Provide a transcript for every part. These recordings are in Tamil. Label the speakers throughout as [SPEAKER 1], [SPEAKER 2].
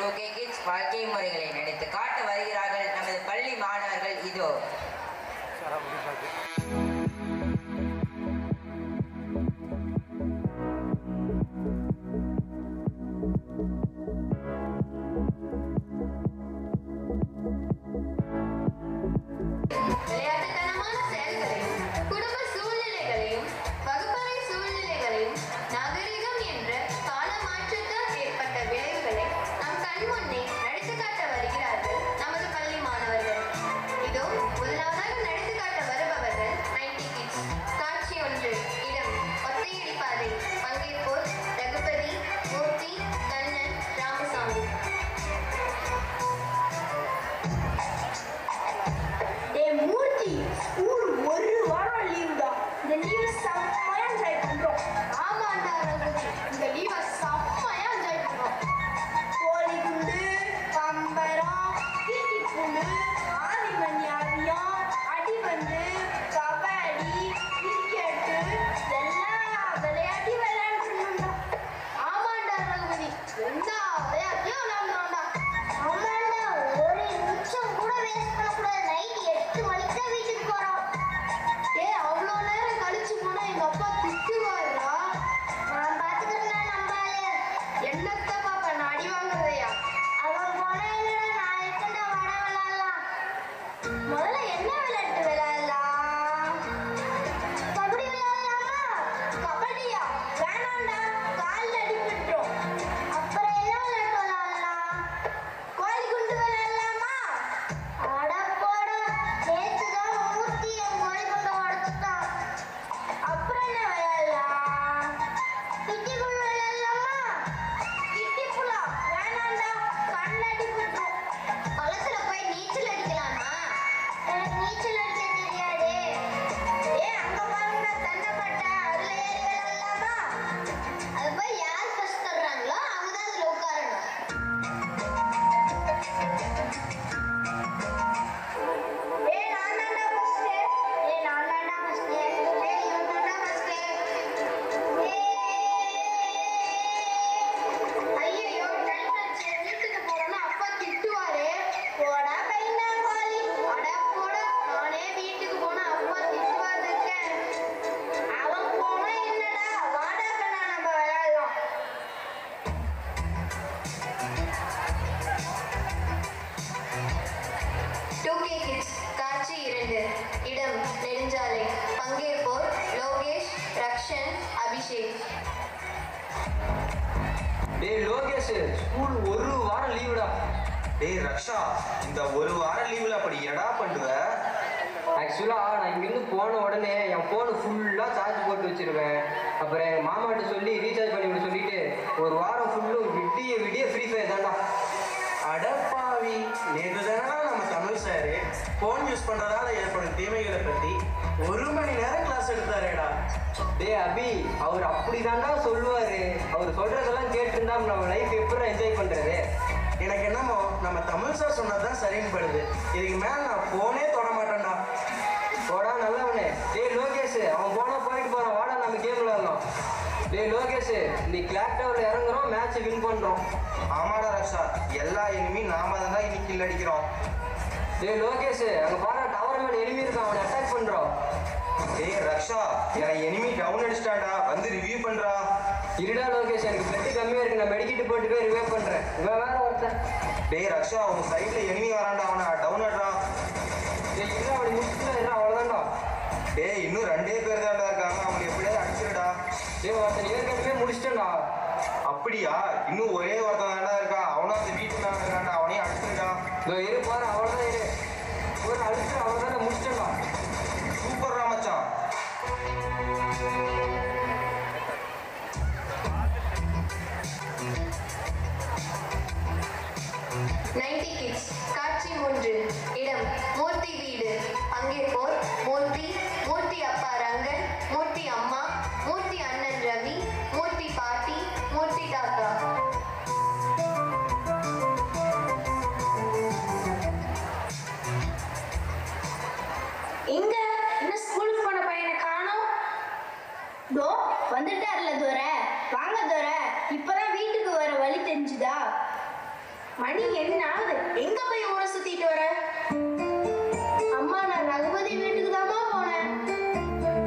[SPEAKER 1] 2K கிட்ஸ் வாழ்க்கை முறைகளை நினைத்து காட்ட வருகிறார்கள் நமது பள்ளி மாணவர்கள். இதோ இடம் நெடுஞ்சாலை. பங்கேற்போர் லோகேஷ், ரக்ஷன், அபிஷேக்.
[SPEAKER 2] டேய் லோகேஷ், ஸ்கூல் ஒரு வாரம் லீவுடா.
[SPEAKER 3] டேய் ரக்ஷா, இந்த ஒரு வாரம் லீவில் அப்படி எடா பண்ணுவ?
[SPEAKER 2] ஆக்சுவலாக நான் இங்கேருந்து போன உடனே என் ஃபோனு ஃபுல்லாக சார்ஜ் போட்டு வச்சிருவேன். அப்புறம் எங்கள் மாமாட்ட சொல்லி ரீசார்ஜ் பண்ணி விட சொல்லிட்டு ஒரு வாரம் ஃபுல்லும் விடிய விடிய ஃப்ரீ ஃபயர் தான்டா.
[SPEAKER 3] அடப்பாவி, நேற்று தானே நம்ம தமிழ் சாரு ஃபோன் யூஸ் பண்ணுறதால ஏற்படும் தீமைகளை பற்றி 1 மணி நேரம் கிளாஸ் எடுத்தாரேடா.
[SPEAKER 2] டே அபி, அவர் அப்படி தாண்டா சொல்லுவார். அவர் சொல்கிறதெல்லாம் கேட்டுருந்தா நம்ம லைஃப் எப்படி என்ஜாய் பண்ணுறது?
[SPEAKER 3] எனக்கு என்னமோ நம்ம தமிழ் சார் சொன்னது தான் சரின்னு படுது. இதுக்கு மேலே நான் ஃபோனே தொட மாட்டேன்டா.
[SPEAKER 2] போடா நல்லவனே. டே லோகேஷ், அவன் போனால் போயிட்டு போகிறான், வாடா நம்ம கேம் விளாடலாம். டே லோகேஷ், நீ கிளாக் டவரில் இறங்குறோம், மேட்ச்சை வின் பண்ணுறோம்.
[SPEAKER 3] ஆமாடா ரக்ஷா, எல்லா எனிமி நாம தான் இன்னைக்கு கில் அடிக்கிறோம்.
[SPEAKER 2] டே லோகேஷ், அங்கே பாரு டவர் மேலே எனிமி இருக்கான், அவனை அட்டாக் பண்ணுறோம்.
[SPEAKER 3] டேய் ரக்ஷா, எனக்கு எனிமி டவுன் அடிச்சிட்டான்டா, வந்து ரிவ்யூ பண்ணுறா.
[SPEAKER 2] இருடா லோகேஷ், எனக்கு பிளட்டு கம்மியாக இருக்கு, நான் மெடிக்கிட்டு போட்டு போய் ரிவ்யூ பண்ணுறேன். இவன் வேற ஒருத்தன்.
[SPEAKER 3] டேய் ரக்ஷா, அவன் சைடில் எனிமி வரான்டா, அவனை டவுன் ஆடுறான்.
[SPEAKER 2] டேய் இல்லை, அவனை முடிச்சுட்டா அவ்வளோதான்டா.
[SPEAKER 3] டேய் இன்னும் 2 பேர் தான்டா இருக்காங்க, அவங்களை எப்படியாவது அடிச்சிருடா.
[SPEAKER 2] டேய் ஒருத்தன் ஏற்கனவே முடிச்சிட்டேன்டா.
[SPEAKER 3] அப்படியா? இன்னும் ஒரே ஒருத்தன் தாண்டா இருக்கான், அவனும் அந்த வீட்டு மேலே இருக்கான்டா, அவனையும் அடிச்சிருடா.
[SPEAKER 2] இதோ இரு பாரு, அவ்வளோதான் இரு. ஒரு அடிச்சுட்டு அவ்வளோதான் முடிச்சிட்டேன்டா.
[SPEAKER 3] சூப்பர்ரா மச்சான்.
[SPEAKER 1] கிட்ஸ் காட்சி 3. இடம் மூர்த்தி வீடு. பங்கேற்போர் மூர்த்தி, மூர்த்தி அப்பா ரங்கன், மூர்த்தி அம்மா, மூர்த்தி அண்ணன் ரவி, மூர்த்தி பாட்டி, மூர்த்தி தாத்தா.
[SPEAKER 4] எங்க இன்னும் ஸ்கூலுக்கு போன பையனை காணோம். தோ வந்துட்டார்ல துரை. வாங்க துரை, இப்பதான் வீட்டுக்கு வர வழி தெரிஞ்சுதா? மணி என்ன ஆகுது? எங்க போய் ஊரை சுத்திட்டு வர?
[SPEAKER 1] அம்மா நான் ரகுபதி வீட்டுக்கு தாமா போனேன்.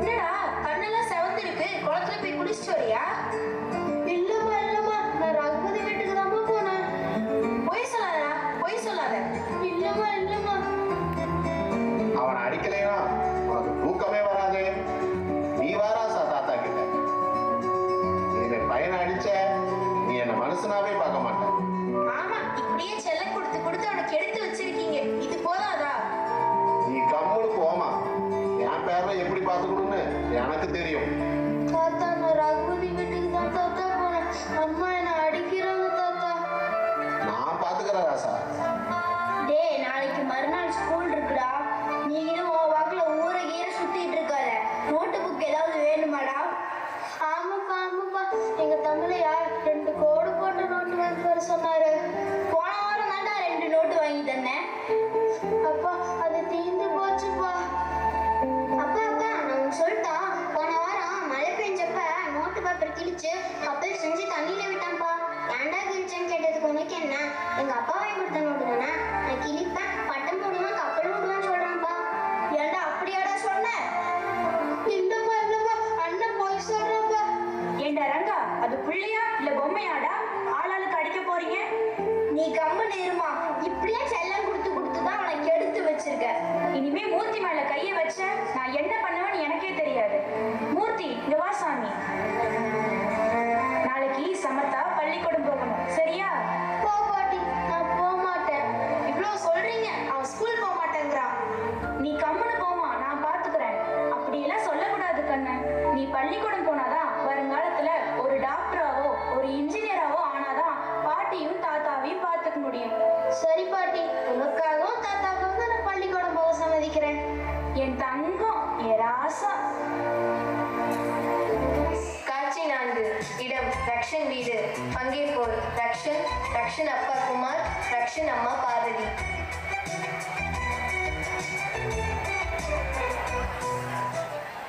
[SPEAKER 4] என்னடா கண்ணெல்லாம் செவந்திருக்கு, குளத்துல போய் குளிச்சுட்டு வரியா?
[SPEAKER 1] இல்லம்மா நான் ரகுபதி வீட்டுக்கு தாமா போனேன்.
[SPEAKER 4] பொய் சொல்லாதடா, பொய் சொல்லாத.
[SPEAKER 1] இல்லம்மா
[SPEAKER 5] அவனை அடிக்கலைனா உனக்கு தூக்கமே வராது. நீ வாராசா தாத்தா கிட்ட. என்னை பையனை அடிச்ச நீ என்ன மனுஷனாவே பார்க்க மாட்டேன்.
[SPEAKER 4] ஆமா, இப்படியே செல்லம் கொடுத்து கொடுத்து அவனுக்கு எடுத்து வச்சிருக்கீங்க. இது போதாதா?
[SPEAKER 5] நீ கம்முனு போமா. என் பேர்ல எப்படி பார்த்துக்கணும்னு எனக்கு தெரியும்.
[SPEAKER 1] தாத்தா நான் ரகுபதி வீட்டுக்கு தான் தாத்தா போனேன். அம்மா என்ன அடிக்கிறாங்க தாத்தா.
[SPEAKER 5] நான் பார்த்துக்கிறேன் ராசா.
[SPEAKER 1] டேய் நாளைக்கு மறுநாள் ஸ்கூல் இருக்குடா. நீ இது உன் வாக்குல ஊரை கீரை சுத்திட்டு இருக்காத. நோட்டு புக் ஏதாவது வேணுமாடா? ஆமாப்பா எங்க தமிழையா 2 கோடு போட்ட நோட்டு வாங்கி வர சொன்னாரு.
[SPEAKER 4] போன வாரம் தான்டா 2 நோட்டு வாங்கி தந்தேன்.
[SPEAKER 1] அப்பா அது தீந்து போச்சுப்பா.
[SPEAKER 6] அப்பா நான் சொல்லிட்டா போன வாரம் மழை பெஞ்சப்ப நோட்டு பேப்பர் கிழிச்சு கப்பல் செஞ்சு தண்ணியில விட்டான்ப்பா. ஏன்டா கிழிச்சேன்னு கேட்டதுக்கு உனக்கு என்ன? எங்க அப்பா வாங்கி கொடுத்த நோட்டு தானே. நான் கிழிப்பேன், பட்டம் போடுவேன், கப்பலும் விடுவேன்னு சொல்றான்ப்பா.
[SPEAKER 4] ஏன்டா அப்படியாடா சொன்ன?
[SPEAKER 1] இல்லப்பா அண்ணன் போய் சொல்றப்பா.
[SPEAKER 4] ஏண்டா ரங்கா, அது புள்ளையா இல்ல பொம்மையாடா? ஆளாளுக்கு அடிக்க போறீங்க? நீ கம்முன்னு இருமா. இப்படியே செல்லம் கொடுத்து கொடுத்து தான் அவனை கெடுத்து வச்சிருக்க. இனிமே மூர்த்தி மேல கைய வச்ச நான் என்ன பண்ணுவேன்னு எனக்கே தெரியாது. மூர்த்தி இங்க வா சாமி. நாளைக்கு சமத்தா பள்ளிக்கூடம் போகணும், சரியா?
[SPEAKER 1] போ பாட்டி நான் போக மாட்டேன்.
[SPEAKER 4] இவ்வளவு சொல்றீங்க, அவன் ஸ்கூல் போக மாட்டேங்கிறான். நீ கம்முன்னு போமா, நான் பாத்துக்கிறேன். அப்படியெல்லாம் சொல்லக்கூடாது கண்ணு. நீ பள்ளிக்கூடம் போனாதான் வருங்காலத்துல ஒரு டாக்டராவோ ஒரு இன்ஜினியராவோ ஆனாதான் பாட்டியும் தாத்தாவையும் பார்த்துக்க முடியும்.
[SPEAKER 1] சரி பாட்டி, உனக்காகவும் தாத்தாவுக்காகவும் நான் பள்ளிக்கூடம் போக சம்மதிக்கிறேன்.
[SPEAKER 4] என் தங்கம், என் ராசா.
[SPEAKER 1] காட்சி 4. இடம் ரக்ஷன் வீடு. பங்கேற்போர் ரக்ஷன் அப்பா குமார், ரக்ஷன் அம்மா பார்வதி.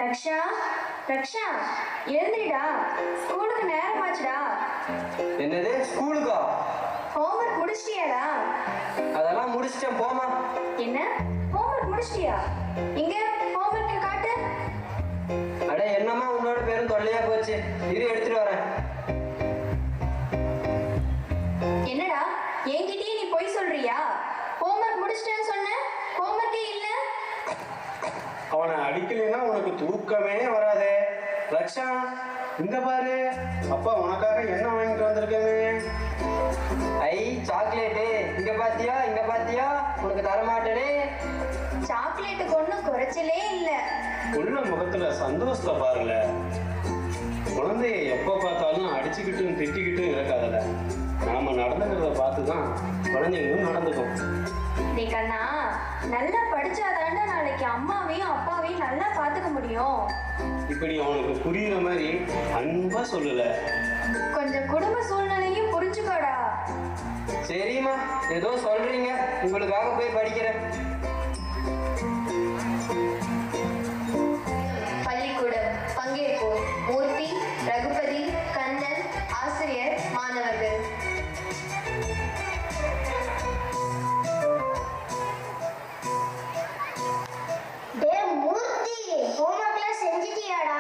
[SPEAKER 4] ரக்ஷா ரக்ஷா, எழுந்திரிடா, ஸ்கூலுக்கு நேரமாச்சுடா.
[SPEAKER 2] என்னது ஸ்கூலுக்கா?
[SPEAKER 4] ஹோம்ஒர்க் முடிச்சிட்டியாடா?
[SPEAKER 2] அதெல்லாம் முடிச்சிட்டேன், போமா.
[SPEAKER 4] என்ன ஹோம்ஒர்க் முடிச்சிட்டியா? இங்க ஹோம்ஒர்க் காட்டு.
[SPEAKER 2] அட என்னம்மா உன்னோட பேரும் தொல்லையா போச்சு. இரு எடுத்துட்டு வரேன்.
[SPEAKER 4] என்னடா என்கிட்டயே நீ பொய் சொல்றியா? ஹோம்ஒர்க் முடிச்சிட்டேன்னு சொன்ன, ஹோம்ஒர்க்கே இல்ல.
[SPEAKER 3] அவனை அடிக்கலைன்னா உனக்கு தூக்கமே வராதே. ரக்ஷா இங்க பாரு, அப்பா உனக்காக என்ன வாங்கிட்டு வந்திருக்கேன்னு.
[SPEAKER 2] ஐ சாக்லேட்டு. இங்க பாத்தியா உனக்கு தரமாட்டேனே.
[SPEAKER 4] சாக்லேட்டுக்கு ஒன்றும் குறைச்சலே இல்ல.
[SPEAKER 3] உள்ள முகத்துல சந்தோஷத்தை பாருல. குழந்தைய எப்ப பார்த்தாலும் அடிச்சுக்கிட்டும் திட்டிக்கிட்டும் இருக்காதல. நாம நடந்துக்கிறத பார்த்துதான் குழந்தைங்களும் நடந்துக்கும்.
[SPEAKER 4] டேய் கண்ணா, நல்லா படிச்சாதாண்டா நாளைக்கு அம்மாவையும் அப்பாவையும் நல்லா பார்த்துக்க முடியும்.
[SPEAKER 3] இப்படி அவனுக்கு புரியுற மாதிரி அன்பா சொல்லல.
[SPEAKER 4] கொஞ்சம் குடும்ப சூழ்நிலையும் புரிஞ்சுக்கோடா.
[SPEAKER 2] சரிம்மா, ஏதோ சொல்றீங்க, உங்களுக்காக போய் படிக்கிறேன்.
[SPEAKER 1] பள்ளிக்கூடம். பங்கேற்போர் மூர்த்தி, ரகுபதி, கண்ணன், ஆசிரியர், மாணவர்கள்.
[SPEAKER 6] டேய் மூர்த்தி, ஹோம்ஒர்க்லாம் செஞ்சிட்டியாடா?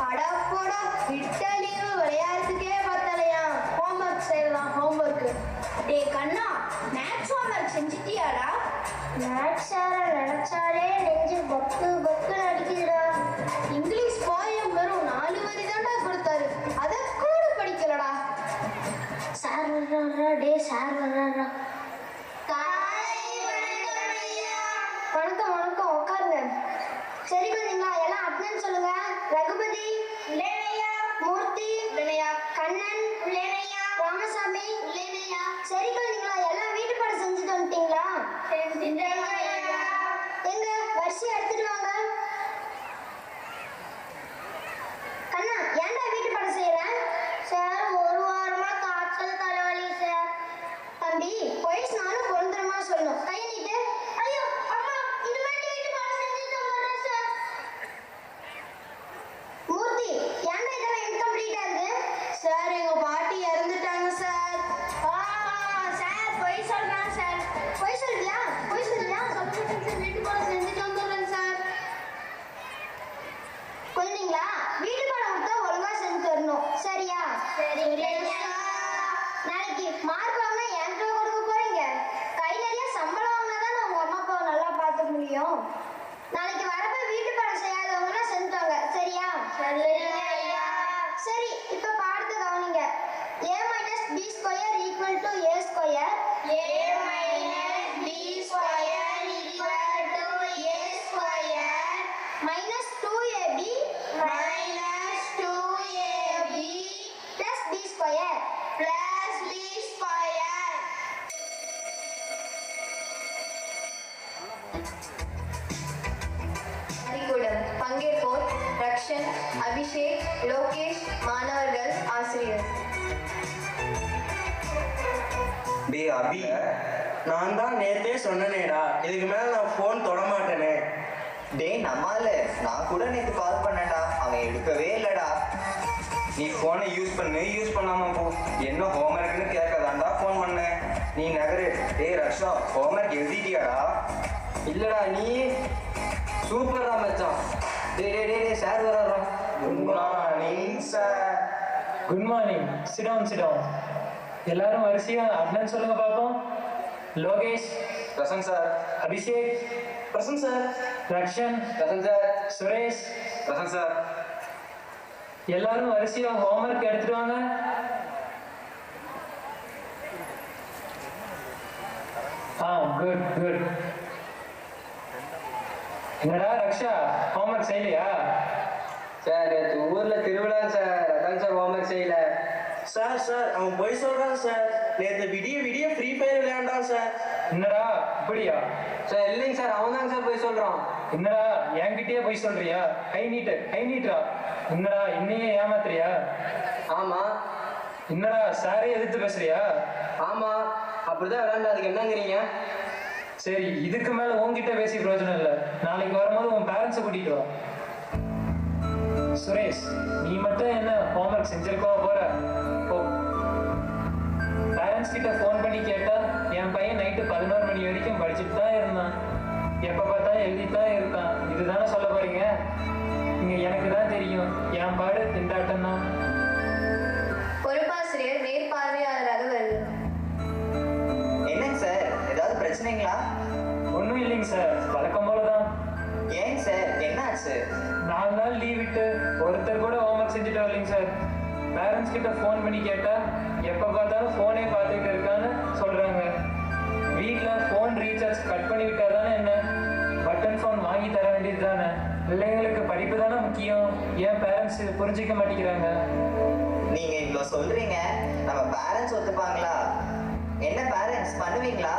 [SPEAKER 1] அடா போடா, விட்ட லீவு விளையாடுறதுக்கே பத்தலையா. ஹோம்ஒர்க் செய்யலாம், ஹோம்ஒர்க்.
[SPEAKER 4] டேய் கண்ணா, மேத்ஸ் ஹோம்ஒர்க் செஞ்சிட்டியாடா?
[SPEAKER 6] மேத்ஸ் சார நினைச்சாலே நெஞ்சு பக்கு அடிக்குதுடா.
[SPEAKER 1] இங்கிலீஷ் போயம் வெறும் 4 வரி தான்டா கொடுத்தாரு. அத கூட படிக்கலடா.
[SPEAKER 6] சார் வர்றாரா? டேய் சார் வர்றாரா? வணக்கம் உட்காருங்க. சரி குழந்தைங்களா, எல்லாம் அட்னன்ஸ் சொல்லுங்க. ரகுபதி இல்லையா? மூர்த்தி இல்லையா? கண்ணன் இல்லையா? ராமசாமி இல்லையா? சரி குழந்தைங்களா, எல்லாம் வீட்டு பாடம் செஞ்சுட்டு வந்துட்டீங்களா? எங்க வரிசையா எடுத்துட்டு வாங்க. கண்ணா, ஏன்டா வீட்டு பாடம் செய்யற? சார் ஒரு வாரமா காய்ச்சல் தலைவலி சார்.
[SPEAKER 1] அபிஷேக், லோகேஷ், மாணவர்கள், ஆசிரியர்.
[SPEAKER 3] டேய் அபி, நான் தான் நேத்தே சொன்னேனேடா, இதுக்கு மேல நான் ஃபோன் தொட மாட்டேனே.
[SPEAKER 7] டேய் நம்மால, நான் கூட நேற்று கால் பண்ணேன்டா, அவன் எடுக்கவே இல்லடா.
[SPEAKER 2] நீ ஃபோனை யூஸ் பண்ணாம போ. என்ன ஹோம்ஒர்க்னு கேட்கதாண்டா ஃபோன் பண்ணேன். நீ நகரு. டேய் ரக்ஷா, ஹோம்ஒர்க் எழுதிட்டியாடா? இல்லடா. நீ சூப்பரா மச்சான். டேய் டேய் டேய் சார் வராரா?
[SPEAKER 3] Good morning sir.
[SPEAKER 8] Good morning. Sit down. எல்லாரும் வரிசையா அட்னன்ஸ் சொல்லுங்க பாப்போம். Lokesh
[SPEAKER 2] present sir.
[SPEAKER 8] Abhishek
[SPEAKER 3] present sir.
[SPEAKER 8] Rakshan
[SPEAKER 2] present sir.
[SPEAKER 8] Suresh
[SPEAKER 2] present sir.
[SPEAKER 8] எல்லாரும் வரிசையா ஹோம்ஒர்க் எடுத்துட்டு வாங்க. குட். என்னடா ரக்ஷா, ஹோம்ஒர்க் செய்யலையா?
[SPEAKER 2] சார் நேற்று ஊர்ல திருவிழா சார், அதான் சார் ஹோம்ஒர்க் செய்யல.
[SPEAKER 3] சார் அவன் போய் சொல்றான் சார். நேற்று விடிய ஃப்ரீ ஃபயர் விளையாண்டான் சார்.
[SPEAKER 8] என்னடா இப்படியா?
[SPEAKER 2] சார் இல்லைங்க சார், அவன் தாங்க சார் போய் சொல்றான்.
[SPEAKER 8] என்னடா என்கிட்டயே போய் சொல்றியா? கை நீட்டா. என்னடா இன்னையே ஏமாத்துறியா?
[SPEAKER 2] ஆமா.
[SPEAKER 8] என்னடா சாரே எதிர்த்து பேசுறியா?
[SPEAKER 2] ஆமா, அப்படிதான் விளையாண்டு. அதுக்கு என்னங்கிறீங்க?
[SPEAKER 8] சரி, இதுக்கு மேல உன்கிட்ட பேசி பிரயோஜனம் இல்லை. நாளைக்கு வரும்போது உன் பேரண்ட்ஸை கூட்டிட்டு வா. சுரேஷ், நீ மட்டும் என்ன ஹோம்ஒர்க் செஞ்சிருக்கோ போற? ஓ, பேரண்ட்ஸ் கிட்ட ஃபோன் பண்ணி கேட்டா என் பையன் நைட்டு 11 மணி வரைக்கும் படிச்சுட்டு தான் இருந்தான், எப்ப பார்த்தா எழுதித்தான் இருக்கான், இதுதானே சொல்ல போறீங்க? இங்க எனக்கு தான் தெரியும், என் பாடு திண்டாட்டம் தான்.
[SPEAKER 1] பொறுப்பாசிரியர் மேற்பார்வையாளராக வருகிறார்.
[SPEAKER 7] என்னங்க சார், ஏதாவது பிரச்சனைங்களா?
[SPEAKER 8] ஒன்றும் இல்லைங்க சார், வழக்கம் போலதான்.
[SPEAKER 7] ஏங்க சார், என்னாச்சு?
[SPEAKER 8] 4 நாள் லீவ் விட்டு ஒருத்தர் கூட ஹோம்ஒர்க் செஞ்சுட்டு வரலைங்க சார். பேரண்ட்ஸ் கிட்ட ஃபோன் பண்ணி கேட்டா எப்போ பார்த்தாலும் ஃபோனே பார்த்துக்கிட்டு இருக்கான்னு சொல்றாங்க. வீட்டில் ஃபோன் ரீசார்ஜ் கட் பண்ணி விட்டா தானே என்ன, பட்டன் ஃபோன் வாங்கி தர வேண்டியது தானே. பிள்ளைங்களுக்கு படிப்பு தானே முக்கியம், ஏன் பேரண்ட்ஸ் புரிஞ்சிக்க மாட்டேங்கிறாங்க?
[SPEAKER 7] நீங்க இவ்வளோ சொல்றீங்க, நம்ம பேரண்ட்ஸ் ஒத்துப்பாங்களா? என்ன பேரண்ட்ஸ் பண்ணுவீங்களா?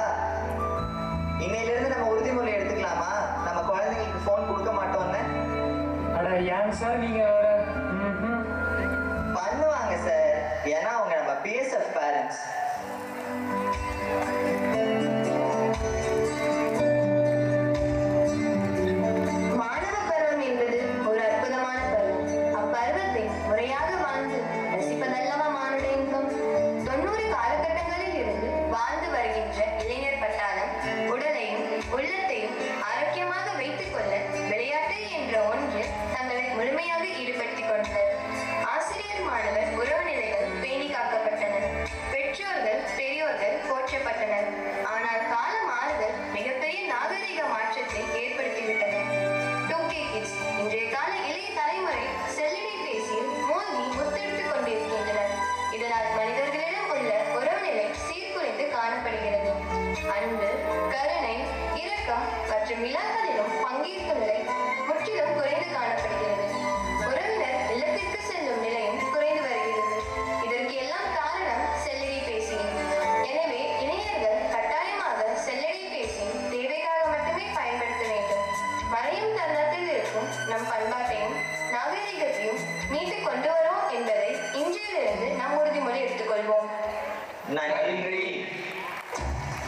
[SPEAKER 7] இன்னையிலிருந்து நம்ம உறுதிமொழி எடுத்துக்கலாமா, நம்ம குழந்தைங்களுக்கு ஃபோன் கொடுக்க மாட்டோம்னு?
[SPEAKER 8] அட ஏன் சார் நீங்க வேற